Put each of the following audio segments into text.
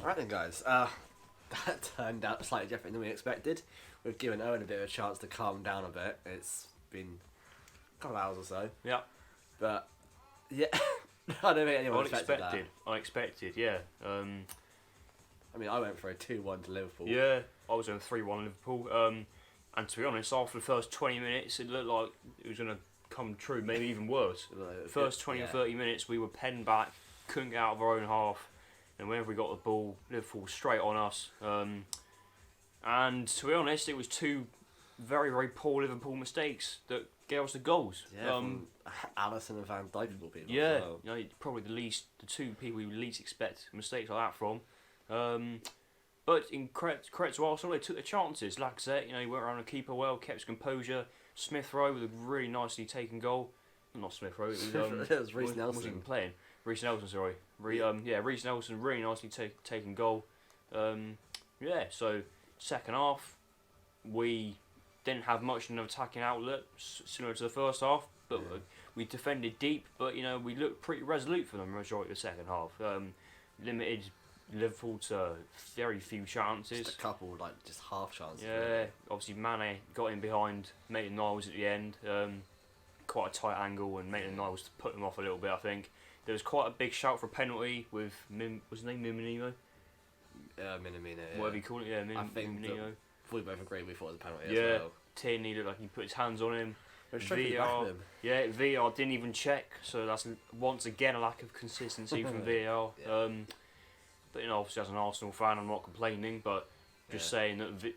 Right then, guys. That turned out slightly different than we expected. We've given Owen a bit of a chance to calm down a bit. It's been a couple of hours or so. Yeah. But, yeah, I don't think anyone expected that. Unexpected, yeah. I mean, I went for a 2-1 to Liverpool. Yeah, I was on 3-1 Liverpool. And to be honest, after the first 20 minutes, it looked like it was going to come true, maybe even worse. The first 20 or 30 minutes, we were penned back, couldn't get out of our own half. And whenever we got the ball, Liverpool was straight on us. And to be honest, it was two very, very poor Liverpool mistakes that gave us the goals. Yeah, from Alisson and Van Dijk will be. Yeah, as well. you know, probably the two people you least expect mistakes like that from. But in credit to Arsenal, they took their chances. Lacazette, you know, he went around the keeper well, kept his composure. Smith Rowe with a really nicely taken goal. Not Smith Rowe, it was, it was Reece Nelson. Wasn't even playing. Reece Nelson, sorry. Reece Nelson, really nicely taken goal. So second half, we didn't have much in an attacking outlet, similar to the first half, but we defended deep, but you know, we looked pretty resolute for the majority of the second half. Limited Liverpool to very few chances. Just a couple, just half chances. Yeah, really. Obviously Mane got in behind Maitland-Niles at the end. Quite a tight angle, and Maitland-Niles put him off a little bit, I think. There was quite a big shout for a penalty with was his name Minamino? Minamino, yeah. Whatever you call it, yeah, I think Minamino. We both agreed we thought it was a penalty Yeah, as well. Tierney looked like he put his hands on him. VR, VR didn't even check, so that's once again a lack of consistency from VAR. Yeah. But you know, obviously as an Arsenal fan, I'm not complaining, but just saying that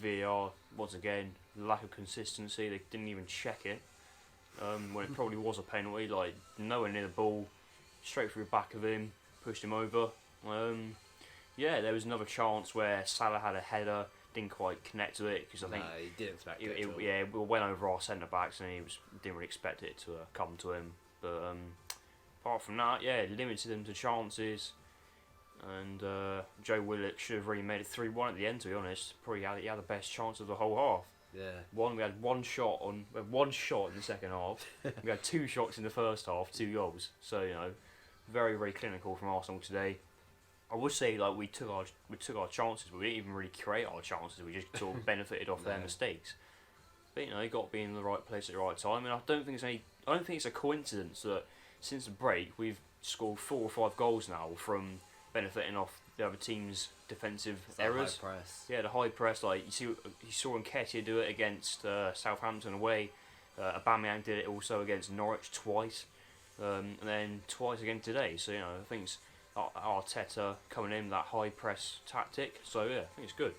VAR once again lack of consistency. They didn't even check it when it probably was a penalty. Like nowhere near the ball, straight through the back of him, pushed him over. There was another chance where Salah had a header, didn't quite connect to it because I think he didn't expect it. We went over our centre backs and didn't really expect it to come to him. But apart from that, limited them to chances. And Joe Willock should have really made it 3-1 at the end. To be honest, probably he had the best chance of the whole half. Yeah. We had one shot in the second half. We had 2 shots in the first half, 2 goals. So you know, very very clinical from Arsenal today. I would say we took our chances, but we didn't even really create our chances. We just sort of benefited off their mistakes. But you know, you got to be in the right place at the right time. And I don't think it's a coincidence that since the break we've scored 4 or 5 goals now from benefiting off the other team's defensive errors. High press. Yeah, the high press. Like you saw Nketiah do it against Southampton away. Aubameyang did it also against Norwich twice, and then twice again today. So you know, I think it's Arteta coming in with that high press tactic. So yeah, I think it's good.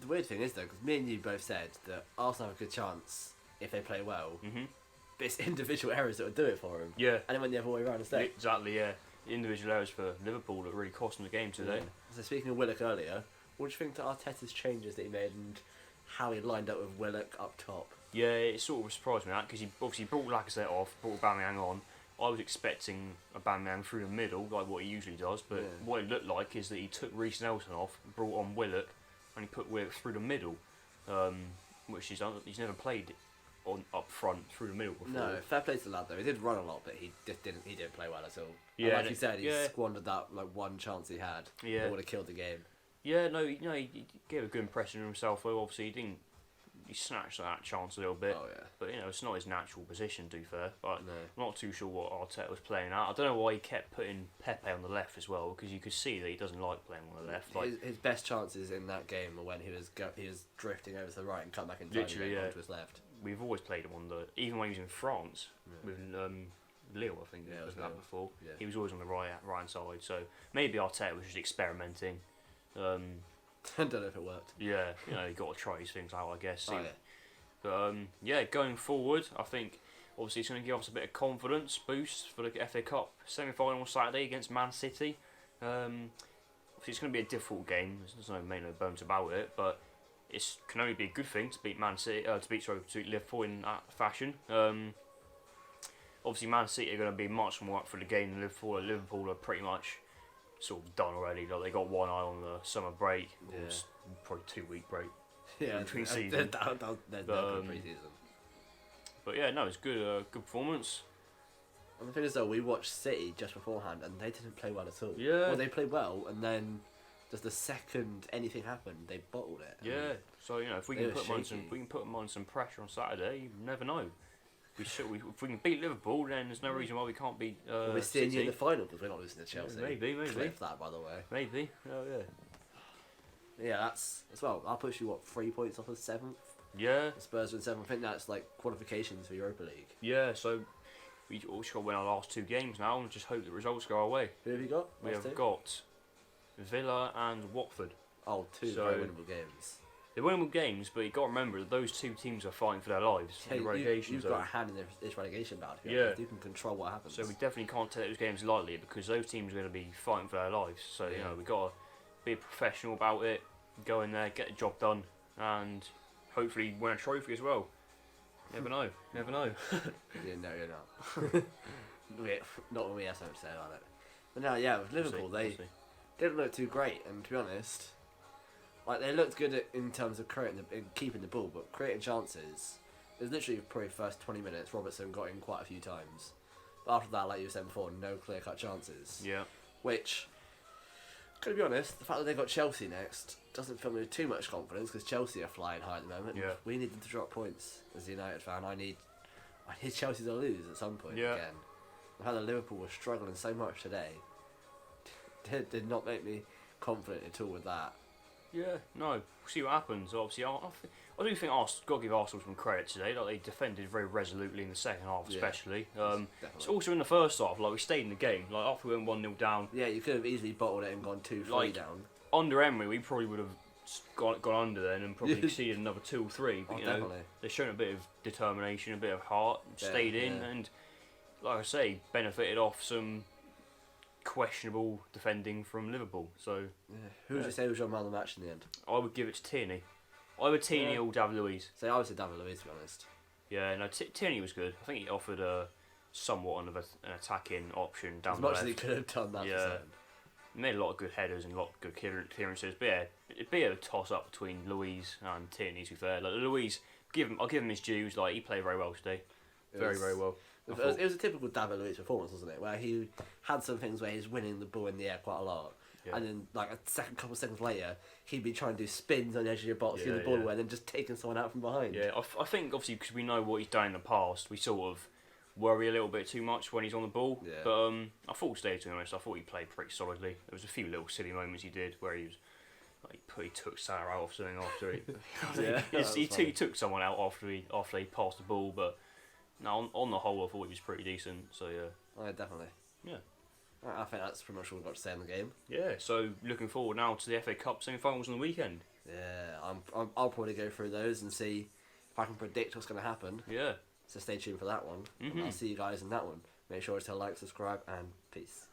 The weird thing is though, because me and you both said that Arsenal have a good chance if they play well. Mm-hmm. But it's individual errors that would do it for them. Yeah. And it went the other way around instead. Exactly. Yeah. Individual errors for Liverpool that really cost them the game today. Yeah. So speaking of Willock earlier, what do you think to Arteta's changes that he made and how he lined up with Willock up top? Yeah, it sort of surprised me that because he obviously brought Lacazette off, brought Aubameyang on. I was expecting Aubameyang through the middle, like what he usually does, but what it looked like is that he took Reece Nelson off, brought on Willock, and he put Willock through the middle, which he's never played on up front through the middle before. No, fair play to the lad though. He did run a lot, but he didn't play well at all. Yeah, and like you said, he squandered that one chance he had. Yeah, that would have killed the game. Yeah, no, he gave a good impression of himself. Though obviously he snatched that chance a little bit. Oh yeah. But you know, it's not his natural position, to be fair. But no. I'm not too sure what Arteta was playing at. I don't know why he kept putting Pepe on the left as well, because you could see that he doesn't like playing on the left. Like his best chances in that game were when he was drifting over to the right and cut back and literally onto his left. We've always played him on even when he was in France with Lille, I think it was that before. Yeah. He was always on the right hand side. So maybe Arteta was just experimenting. I don't know if it worked. Yeah, you know, you got to try these things out, I guess. Oh, yeah. But going forward, I think obviously it's going to give us a bit of confidence boost for the FA Cup semi-final Saturday against Man City. Obviously it's going to be a difficult game. There's no bones about it, but it can only be a good thing to beat Man City, to beat Liverpool in that fashion. Obviously Man City are going to be much more up for the game than Liverpool. Liverpool are pretty much sort of done already. Like they got one eye on the summer break, probably 2-week break. Yeah, between seasons. There's no good pre-season. But yeah, no, it's good. Good performance. And the thing is, though, we watched City just beforehand, and they didn't play well at all. Yeah. Well, they played well, and then just the second anything happened, they bottled it. Yeah. So if we They can were put them on shaky. some, we can put them on some pressure on Saturday. You never know. If we can beat Liverpool, then there's no reason why we can't beat We're seeing you in City. the final because we're not losing to Chelsea. Maybe. Clip that, by the way. Maybe. Oh yeah. Yeah, that's as well. I'll push you 3 points off of 7th. Yeah. The Spurs are in 7th. I think that's like qualifications for Europa League. Yeah. So we also got to win our last 2 games now, and just hope the results go our way. Who have you got? We Last have two? got Villa and Watford. Oh, two So- very winnable games. They're winnable games, but you got to remember that those 2 teams are fighting for their lives in the relegation You've zone. got a hand in this relegation battle. Yeah. You can control what happens. So we definitely can't take those games lightly because those teams are going to be fighting for their lives. So Yeah. we got to be professional about it, go in there, get the job done, and hopefully win a trophy as well. Never know. Never know. Yeah, no, you're not. Not when we have something to say about it. But no, yeah, with Liverpool, We'll see. they didn't look too great, and to be honest, like they looked good in terms of keeping the ball, but creating chances. It was literally probably first 20 minutes. Robertson got in quite a few times, but after that, like you said before, no clear-cut chances. Yeah. Which, to be honest, the fact that they got Chelsea next doesn't fill me with too much confidence because Chelsea are flying high at the moment. Yeah. We need them to drop points as a United fan. I need Chelsea to lose at some point Yeah. again. The fact that Liverpool was struggling so much today did not make me confident at all with that. Yeah. No. We'll see what happens. Obviously, I do think Arsenal got to give Arsenal some credit today. Like they defended very resolutely in the second half, Yeah. especially. Definitely. It's also in the first half. Like we stayed in the game. Like after we went 1-0 down. Yeah, you could have easily bottled it and gone 2-3 Like, down. Under Emery, we probably would have gone under then and probably conceded another 2 or 3. But Oh, you know, definitely. they've shown a bit of determination, a bit of heart, Yeah, stayed in, yeah. and like I say, benefited off some questionable defending from Liverpool. So Yeah. Who would you say was your man of the match in the end? I would give it to Tierney. Either Tierney Yeah. or David Luiz. So I would say David Luiz, to be honest. Yeah, no, Tierney was good. I think he offered somewhat of an attacking option down As the much left. as he could have done that. Yeah. For certain. He made a lot of good headers and a lot of good clearances. But yeah, it'd be a toss up between Luiz and Tierney. To be fair, like Luiz, I'll give him his dues. Like he played very well today, very well. It was a typical David Luiz performance, wasn't it? Where he had some things where he's winning the ball in the air quite a lot, Yeah. and then like couple of seconds later, he'd be trying to do spins on the edge of your box, getting Yeah, the ball yeah. away, and then just taking someone out from behind. Yeah, I think obviously because we know what he's done in the past, we sort of worry a little bit too much when he's on the ball. Yeah. But I thought today, to be honest, I thought he played pretty solidly. There was a few little silly moments he did where he was like he took Salah out or something after he. Yeah, that was he funny. took someone out after he passed the ball, but no, on the whole, I thought he was pretty decent. So yeah. Oh, yeah, definitely. Yeah. I think that's pretty much all we've got to say in the game. Yeah, so looking forward now to the FA Cup semi-finals on the weekend. Yeah, I'll probably go through those and see if I can predict what's going to happen. Yeah. So stay tuned for that one. And Mhm. I'll see you guys in that one. Make sure to like, subscribe, and peace.